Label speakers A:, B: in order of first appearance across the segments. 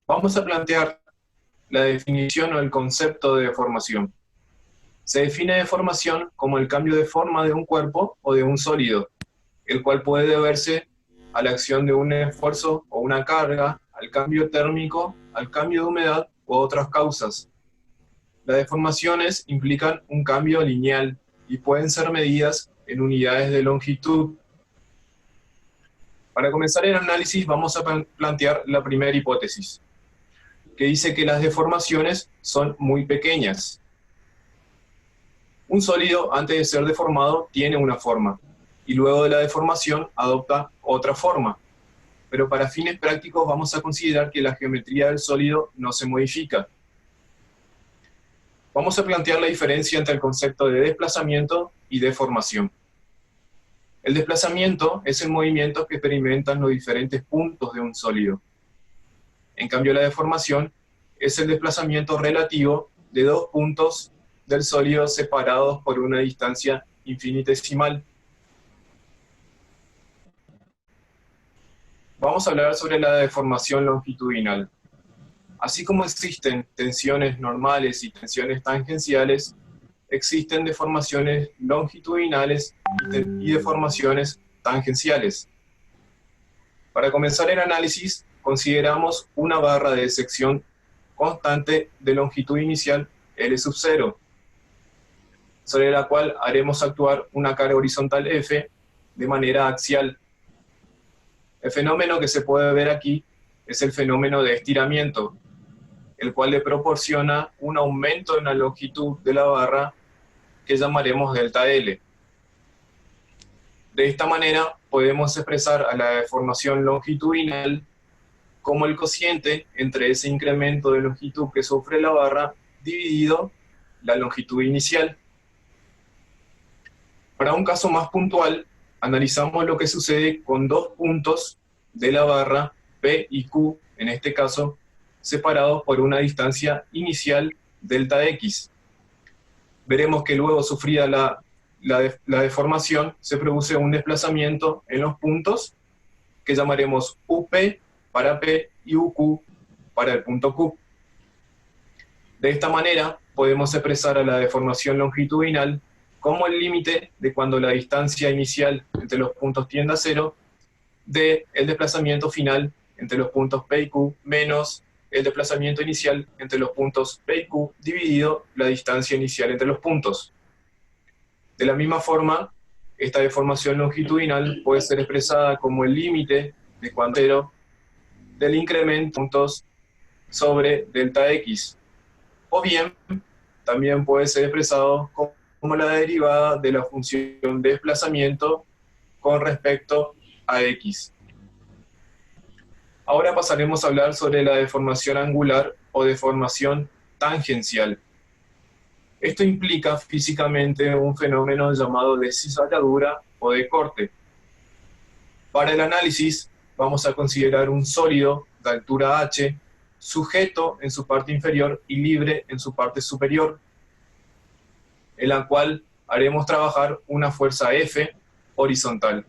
A: Vamos a plantear la definición o el concepto de deformación. Se define deformación como el cambio de forma de un cuerpo o de un sólido, el cual puede deberse a la acción de un esfuerzo o una carga, al cambio térmico, al cambio de humedad u otras causas. Las deformaciones implican un cambio lineal y pueden ser medidas en unidades de longitud. Para comenzar el análisis vamos a plantear la primera hipótesis, que dice que las deformaciones son muy pequeñas. Un sólido, antes de ser deformado, tiene una forma, y luego de la deformación adopta otra forma. Pero para fines prácticos vamos a considerar que la geometría del sólido no se modifica. Vamos a plantear la diferencia entre el concepto de desplazamiento y deformación. El desplazamiento es el movimiento que experimentan los diferentes puntos de un sólido. En cambio, la deformación es el desplazamiento relativo de dos puntos del sólido separados por una distancia infinitesimal. Vamos a hablar sobre la deformación longitudinal. Así como existen tensiones normales y tensiones tangenciales, existen deformaciones longitudinales y deformaciones tangenciales. Para comenzar el análisis, consideramos una barra de sección constante de longitud inicial L sub 0, sobre la cual haremos actuar una carga horizontal F de manera axial. El fenómeno que se puede ver aquí es el fenómeno de estiramiento, el cual le proporciona un aumento en la longitud de la barra que llamaremos delta L. De esta manera podemos expresar a la deformación longitudinal como el cociente entre ese incremento de longitud que sufre la barra dividido la longitud inicial. Para un caso más puntual, analizamos lo que sucede con dos puntos de la barra P y Q, en este caso, separados por una distancia inicial delta X. Veremos que luego sufrida la deformación, se produce un desplazamiento en los puntos que llamaremos UP para P y UQ para el punto Q. De esta manera podemos expresar a la deformación longitudinal como el límite de cuando la distancia inicial entre los puntos tiende a cero de el desplazamiento final entre los puntos P y Q menos el desplazamiento inicial entre los puntos P y Q dividido la distancia inicial entre los puntos. De la misma forma, esta deformación longitudinal puede ser expresada como el límite de cuando cero del incremento de puntos sobre delta X, o bien también puede ser expresado como la derivada de la función de desplazamiento con respecto a X. Ahora pasaremos a hablar sobre la deformación angular o deformación tangencial. Esto implica físicamente un fenómeno llamado de cizalladura o de corte. Para el análisis vamos a considerar un sólido de altura h, sujeto en su parte inferior y libre en su parte superior, en la cual haremos trabajar una fuerza F horizontal.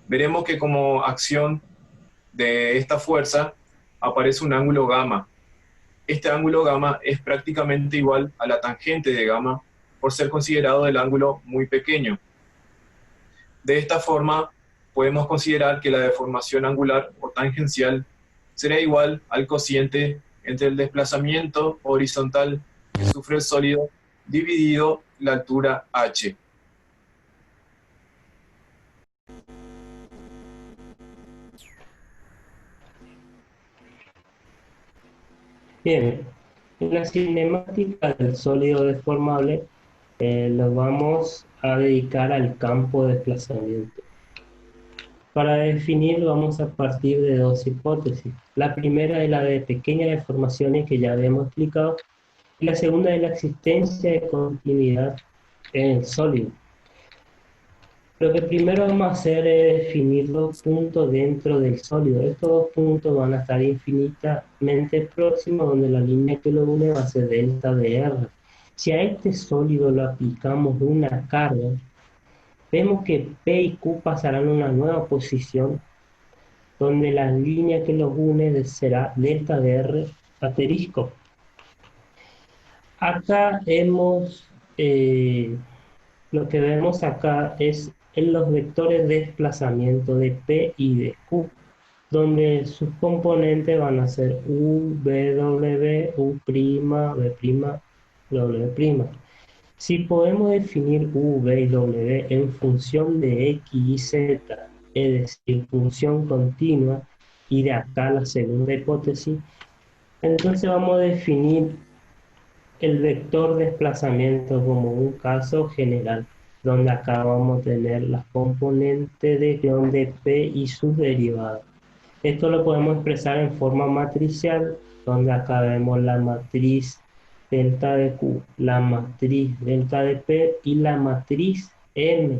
A: Veremos que como acción de esta fuerza aparece un ángulo gamma. Este ángulo gamma es prácticamente igual a la tangente de gamma por ser considerado el ángulo muy pequeño. De esta forma podemos considerar que la deformación angular o tangencial será igual al cociente entre el desplazamiento horizontal que sufre el sólido dividido la altura h.
B: Bien, en la cinemática del sólido deformable lo vamos a dedicar al campo de desplazamiento. Para definir vamos a partir de dos hipótesis. La primera es la de pequeñas deformaciones que ya habíamos explicado, y la segunda es la existencia de continuidad en el sólido. Lo que primero vamos a hacer es definir los puntos dentro del sólido. Estos dos puntos van a estar infinitamente próximos, donde la línea que lo une va a ser delta de R. Si a este sólido lo aplicamos una carga, vemos que P y Q pasarán a una nueva posición donde la línea que los une será delta de R asterisco. Acá lo que vemos acá es en los vectores de desplazamiento de P y de Q, donde sus componentes van a ser U, B, W, U', B', W'. Si podemos definir U, B y W en función de X y Z, es decir, función continua, y de acá la segunda hipótesis, entonces vamos a definir el vector desplazamiento como un caso general, donde acá vamos a tener las componentes de P y sus derivadas. Esto lo podemos expresar en forma matricial, donde acá vemos la matriz delta de Q, la matriz delta de P y la matriz M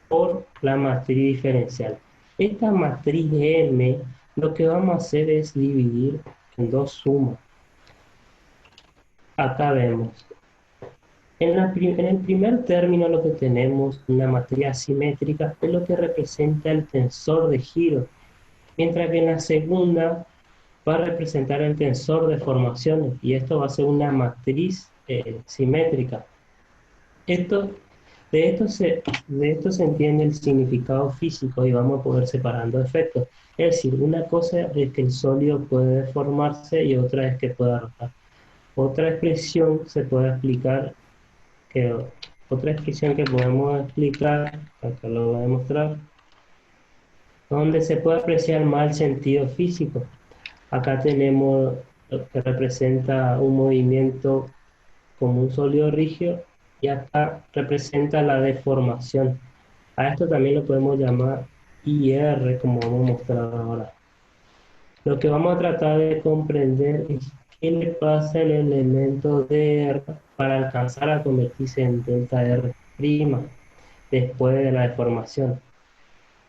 B: por la matriz diferencial. Esta matriz M lo que vamos a hacer es dividir en dos sumas. Acá vemos. En el primer término lo que tenemos una matriz asimétrica es lo que representa el tensor de giro, mientras que en la segunda va a representar el tensor de formaciones y esto va a ser una matriz simétrica. De esto se entiende el significado físico y vamos a poder separando efectos. Es decir, una cosa es que el sólido puede deformarse y otra es que pueda rotar. Otra expresión se puede explicar otra expresión que podemos explicar, acá lo voy a demostrar, donde se puede apreciar más el sentido físico. Acá tenemos lo que representa un movimiento como un sólido rígido y acá representa la deformación. A esto también lo podemos llamar IR, como vamos a mostrar ahora. Lo que vamos a tratar de comprender es qué le pasa al elemento DR para alcanzar a convertirse en delta R' después de la deformación.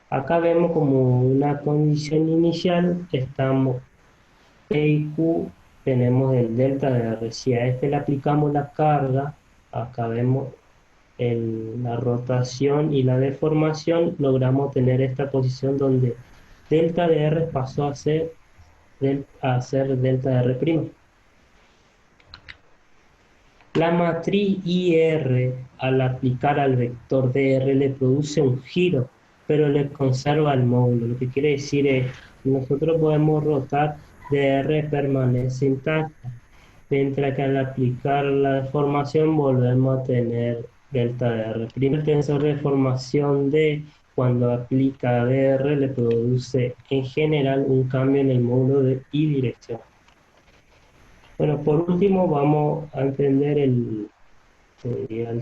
B: Acá vemos como una condición inicial, estamos P y Q, tenemos el delta de R. Si a este le aplicamos la carga, acá vemos la rotación y la deformación, logramos tener esta posición donde delta de R pasó a ser delta de R'. La matriz IR, al aplicar al vector DR, le produce un giro, pero le conserva el módulo. Lo que quiere decir es que nosotros podemos rotar, DR permanece intacta, mientras que al aplicar la deformación volvemos a tener delta DR'. El tensor de deformación D, cuando aplica DR, le produce en general un cambio en el módulo de y dirección. Bueno, por último vamos a entender el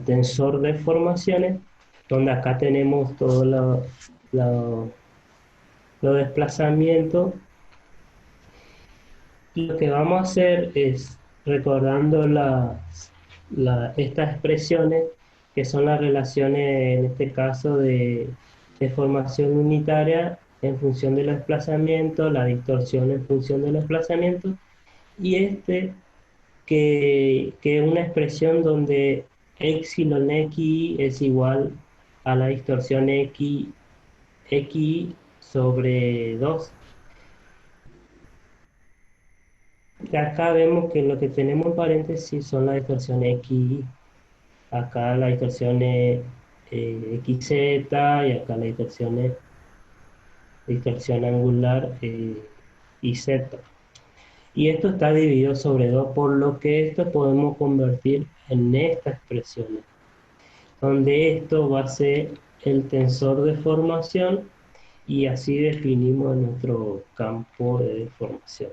B: tensor de formaciones, donde acá tenemos todos los desplazamientos. Y lo que vamos a hacer es, recordando estas expresiones, que son las relaciones, en este caso, de formación unitaria en función del desplazamiento, la distorsión en función del desplazamiento, y que es una expresión donde epsilon xi es igual a la distorsión xi sobre 2. Y acá vemos que lo que tenemos en paréntesis son las distorsiones xi. Acá la distorsión es xz y acá la distorsión angular iz. Y esto está dividido sobre 2, por lo que esto podemos convertir en estas expresiones, donde esto va a ser el tensor de formación y así definimos nuestro campo de deformación.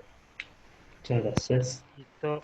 B: Muchas gracias.
C: Listo.